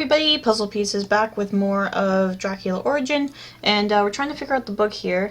Everybody, PuZZlePieceZ back with more of Dracula Origin, and we're trying to figure out the book here.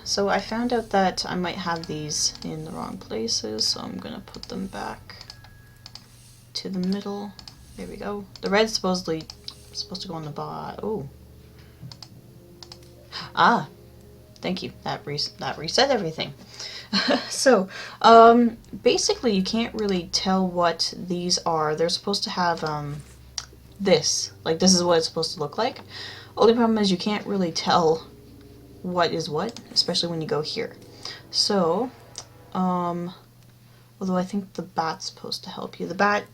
So I found out that I might have these in the wrong places, so I'm gonna put them back to the middle. There we go. The red's supposed to go on the bottom. Oh. Ah, thank you. That reset everything. So, basically you can't really tell what these are. They're supposed to have, this is what it's supposed to look like. Only problem is you can't really tell what is what, especially when you go here. So, although I think the bat's supposed to help you. The bat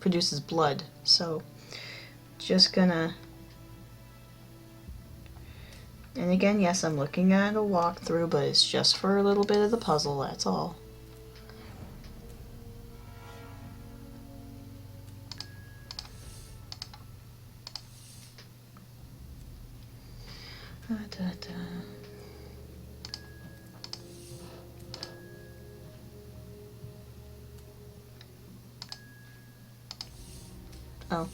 produces blood, so just gonna. And again, yes, I'm looking at a walkthrough, but it's just for a little bit of the puzzle. That's all. Oh.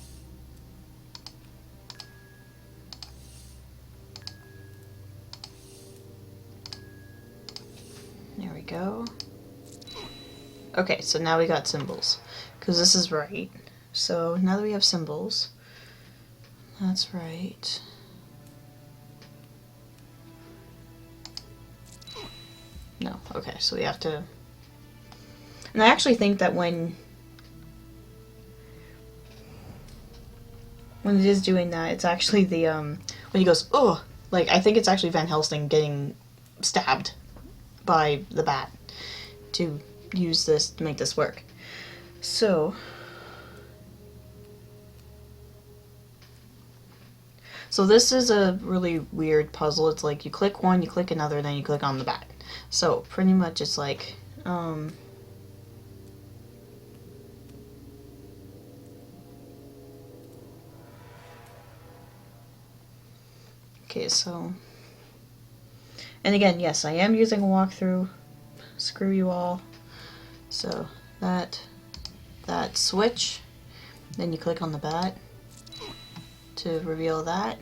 There we go. Okay, so now we got symbols, because this is right. So now that we have symbols, that's right. No, okay, so we have to... And I actually think that when it is doing that, it's actually the, when he goes, oh, like, I think it's actually Van Helsing getting stabbed by the bat to use this to make this work. So this is a really weird puzzle. It's like you click one, you click another, then you click on the bat. So pretty much it's like, okay, so, and again, yes, I am using a walkthrough. Screw you all. So that switch, then you click on the bat to reveal that.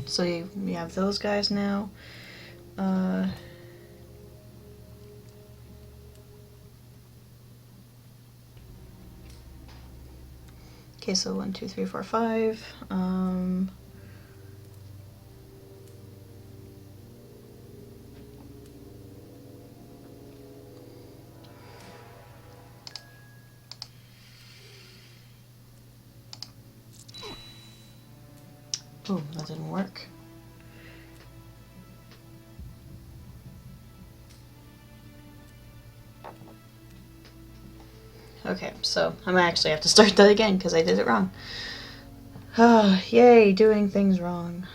So we have those guys now. Okay, so 1, 2, 3, 4, 5. Oh, that didn't work. Okay, so I might actually have to start that again because I did it wrong. Ah, yay, doing things wrong.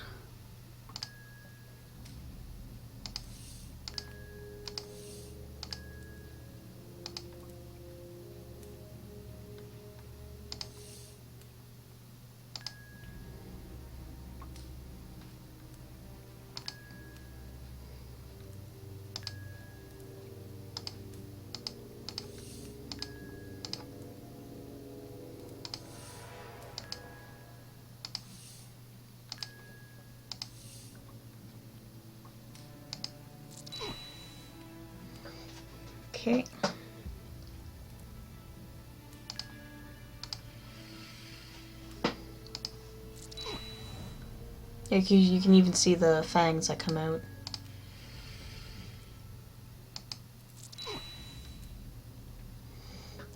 Okay. Yeah, you can even see the fangs that come out.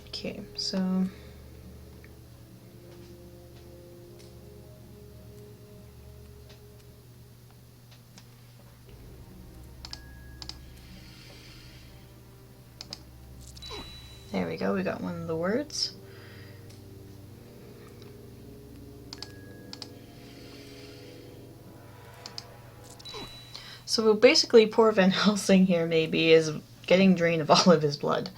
Okay, so... There we go, we got one of the words. So basically poor Van Helsing here maybe is getting drained of all of his blood.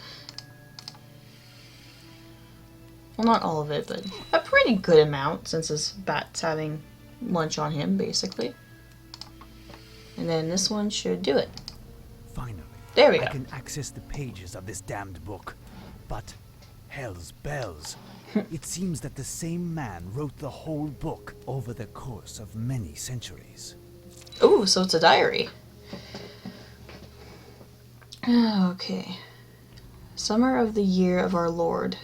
Well, not all of it, but a pretty good amount since his bat's having lunch on him, basically. And then this one should do it. Finally, There we go. I can access the pages of this damned book. But, hell's bells. It seems that the same man wrote the whole book over the course of many centuries. Ooh, so it's a diary. Okay. Summer of the year of our Lord,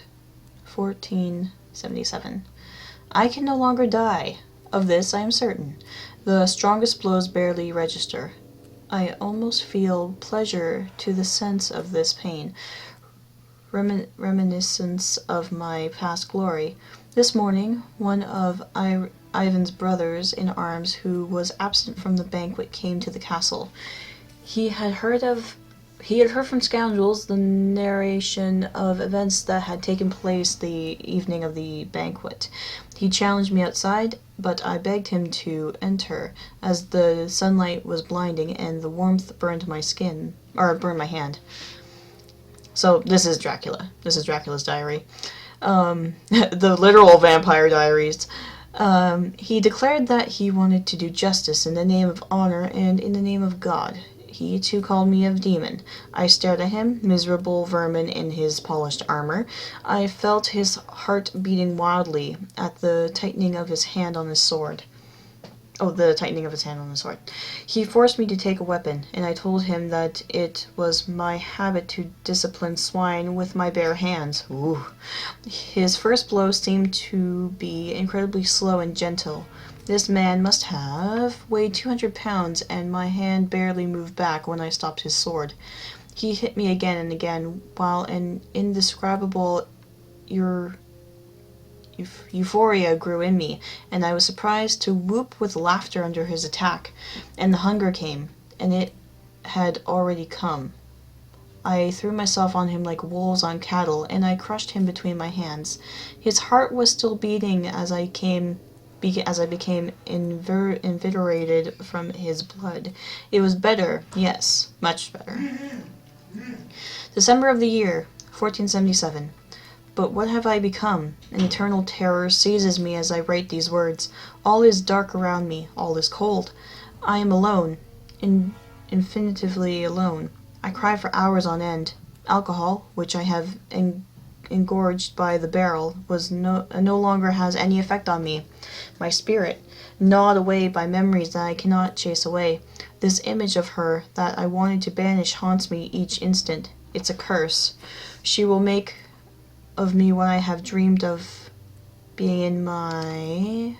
1477. I can no longer die. Of this I am certain. The strongest blows barely register. I almost feel pleasure to the sense of this pain, reminiscence of my past glory. This morning, one of Ivan's brothers in arms who was absent from the banquet came to the castle. He had heard from scoundrels the narration of events that had taken place the evening of the banquet. He challenged me outside, but I begged him to enter, as the sunlight was blinding and the warmth burned my hand. So this is Dracula. This is Dracula's diary. The literal vampire diaries. He declared that he wanted to do justice in the name of honor and in the name of God. He too called me a demon. I stared at him, miserable vermin in his polished armor. I felt his heart beating wildly at the tightening of his hand on his sword. He forced me to take a weapon, and I told him that it was my habit to discipline swine with my bare hands. Ooh. His first blow seemed to be incredibly slow and gentle. This man must have weighed 200 pounds, and my hand barely moved back when I stopped his sword. He hit me again and again, while an indescribable euphoria grew in me, and I was surprised to whoop with laughter under his attack. And the hunger came, and it had already come. I threw myself on him like wolves on cattle, and I crushed him between my hands. His heart was still beating as I became invigorated from his blood. It was better, yes, much better. December of the year, 1477. But what have I become? An eternal terror seizes me as I write these words. All is dark around me, all is cold. I am alone, infinitively alone. I cry for hours on end. Alcohol, which I have engorged by the barrel, no longer has any effect on me. My spirit, gnawed away by memories that I cannot chase away. This image of her that I wanted to banish haunts me each instant. It's a curse. She will make of me what I have dreamed of being in my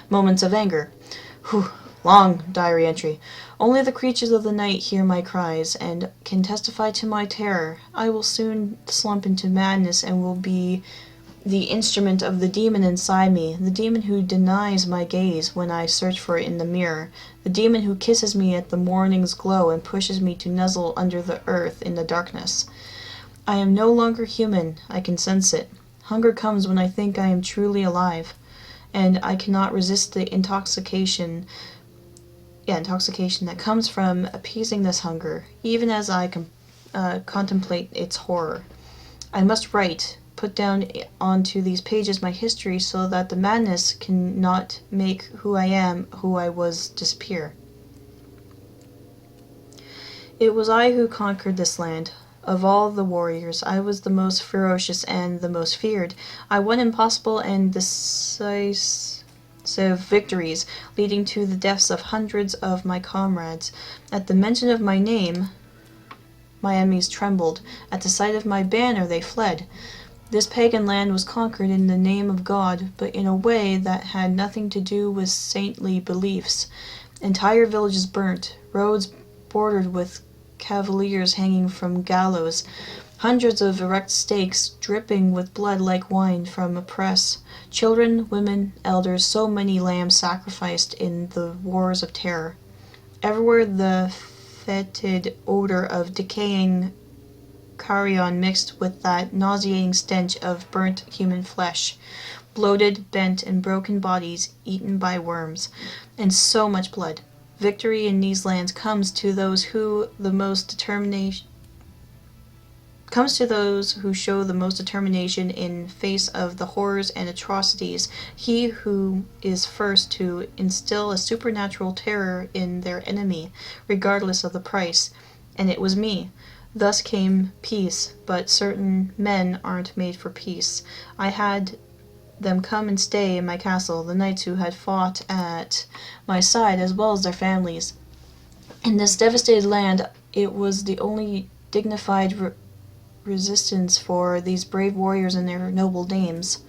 moments of anger. Whew. Long diary entry. Only the creatures of the night hear my cries and can testify to my terror. I will soon slump into madness and will be the instrument of the demon inside me, the demon who denies my gaze when I search for it in the mirror, the demon who kisses me at the morning's glow and pushes me to nuzzle under the earth in the darkness. I am no longer human. I can sense it. Hunger comes when I think I am truly alive, and I cannot resist the intoxication that comes from appeasing this hunger, even as I contemplate its horror. I must write, put down onto these pages my history so that the madness cannot make who I am, who I was, disappear. It was I who conquered this land. Of all the warriors, I was the most ferocious and the most feared. I won impossible and decisive victories, leading to the deaths of hundreds of my comrades. At the mention of my name, my enemies trembled. At the sight of my banner, they fled. This pagan land was conquered in the name of God, but in a way that had nothing to do with saintly beliefs. Entire villages burnt, roads bordered with cavaliers hanging from gallows, hundreds of erect stakes dripping with blood like wine from a press, children, women, elders, so many lambs sacrificed in the wars of terror. Everywhere the fetid odor of decaying carrion mixed with that nauseating stench of burnt human flesh, bloated, bent, and broken bodies eaten by worms, and so much blood. Victory in these lands comes to those who the most comes to those who show the most determination in face of the horrors and atrocities, he who is first to instill a supernatural terror in their enemy, regardless of the price. And it was me. Thus came peace, but certain men aren't made for peace. I had them come and stay in my castle, the knights who had fought at my side as well as their families. In this devastated land, it was the only dignified resistance for these brave warriors and their noble names.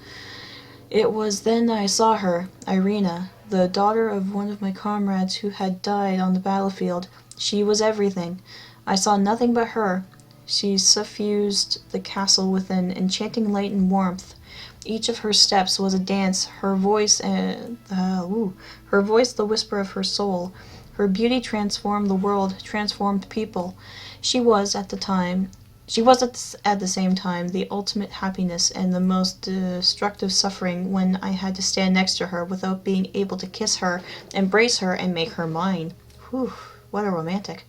It was then I saw her, Irina, the daughter of one of my comrades who had died on the battlefield. She was everything. I saw nothing but her. She suffused the castle with an enchanting light and warmth. Each of her steps was a dance, her voice the whisper of her soul. Her beauty transformed the world, transformed people. She was at the same time the ultimate happiness and the most destructive suffering when I had to stand next to her without being able to kiss her, embrace her, and make her mine. Whew, what a romantic.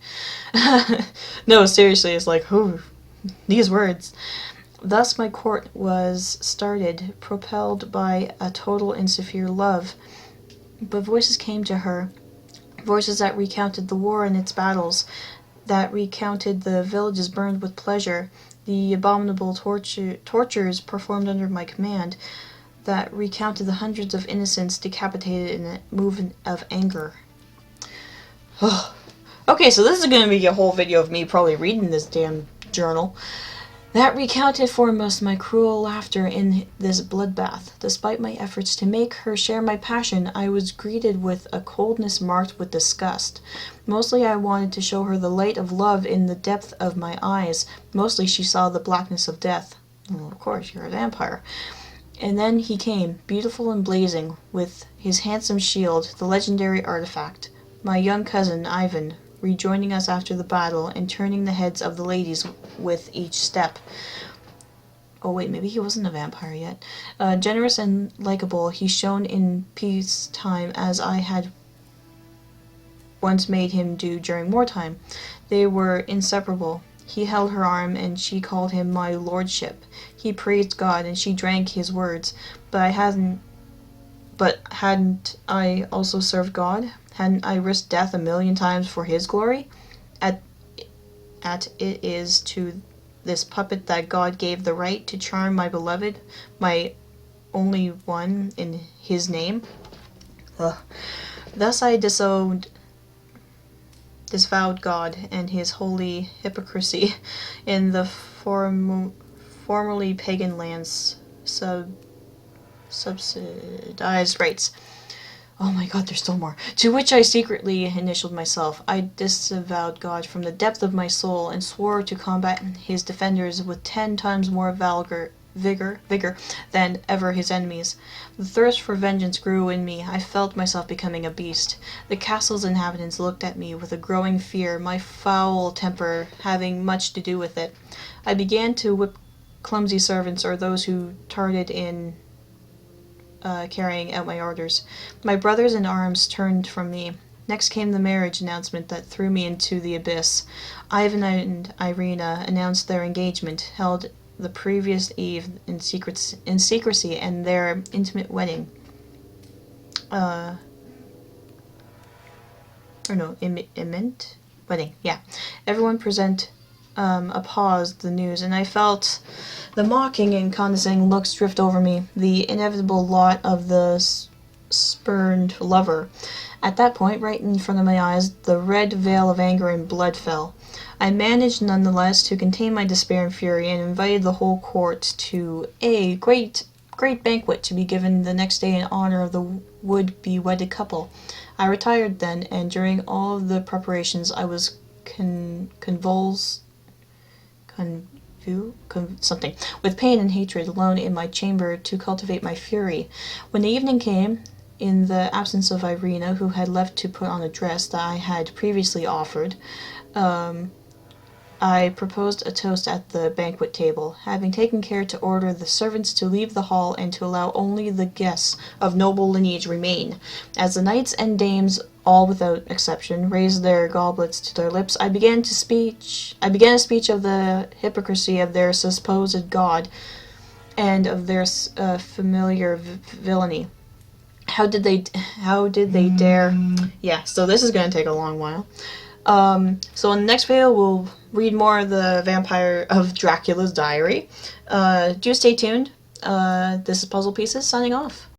No, seriously, it's like, whew, these words. Thus my court was started, propelled by a total and severe love. But voices came to her, voices that recounted the war and its battles, that recounted the villages burned with pleasure, the abominable tortures performed under my command, that recounted the hundreds of innocents decapitated in a movement of anger. Okay, so this is going to be a whole video of me probably reading this damn journal. That recounted foremost my cruel laughter in this bloodbath. Despite my efforts to make her share my passion, I was greeted with a coldness marked with disgust. Mostly I wanted to show her the light of love in the depth of my eyes. Mostly she saw the blackness of death. Well, of course, you're a vampire. And then he came, beautiful and blazing, with his handsome shield, the legendary artifact. My young cousin, Ivan, rejoining us after the battle and turning the heads of the ladies with each step. Oh wait, maybe he wasn't a vampire yet. Generous and likable, he shone in peacetime as I had once made him do during wartime. They were inseparable. He held her arm and she called him my lordship. He praised God and she drank his words. But hadn't I also served God? Hadn't I risked death 1,000,000 times for his glory? At it is to this puppet that God gave the right to charm my beloved, my only one in his name. Ugh. Thus I disavowed God and his holy hypocrisy in the formerly pagan lands subsidized rights. Oh my god, there's still more. To which I secretly initialed myself. I disavowed God from the depth of my soul and swore to combat his defenders with 10 times more vigor than ever his enemies. The thirst for vengeance grew in me. I felt myself becoming a beast. The castle's inhabitants looked at me with a growing fear, my foul temper having much to do with it. I began to whip clumsy servants or those who tarded in carrying out my orders. My brothers in arms turned from me. Next came the marriage announcement that threw me into the abyss. Ivan and Irina announced their engagement, held the previous eve in secrecy, and their intimate wedding. Imminent wedding. Yeah, everyone present applauded the news, and I felt the mocking and condescending looks drift over me, the inevitable lot of the spurned lover. At that point, right in front of my eyes, the red veil of anger and blood fell. I managed nonetheless to contain my despair and fury, and invited the whole court to a great banquet to be given the next day in honor of the would-be wedded couple. I retired then, and during all of the preparations I was with pain and hatred, alone in my chamber to cultivate my fury. When the evening came, in the absence of Irina, who had left to put on a dress that I had previously offered, I I proposed a toast at the banquet table, having taken care to order the servants to leave the hall and to allow only the guests of noble lineage remain. As the knights and dames, all without exception, raised their goblets to their lips, I began a speech of the hypocrisy of their supposed god and of their familiar villainy. How did they dare? Yeah, so this is going to take a long while. So in the next video, we'll read more of the Vampire of Dracula's Diary. Do stay tuned. This is PuZZlePieceZ signing off.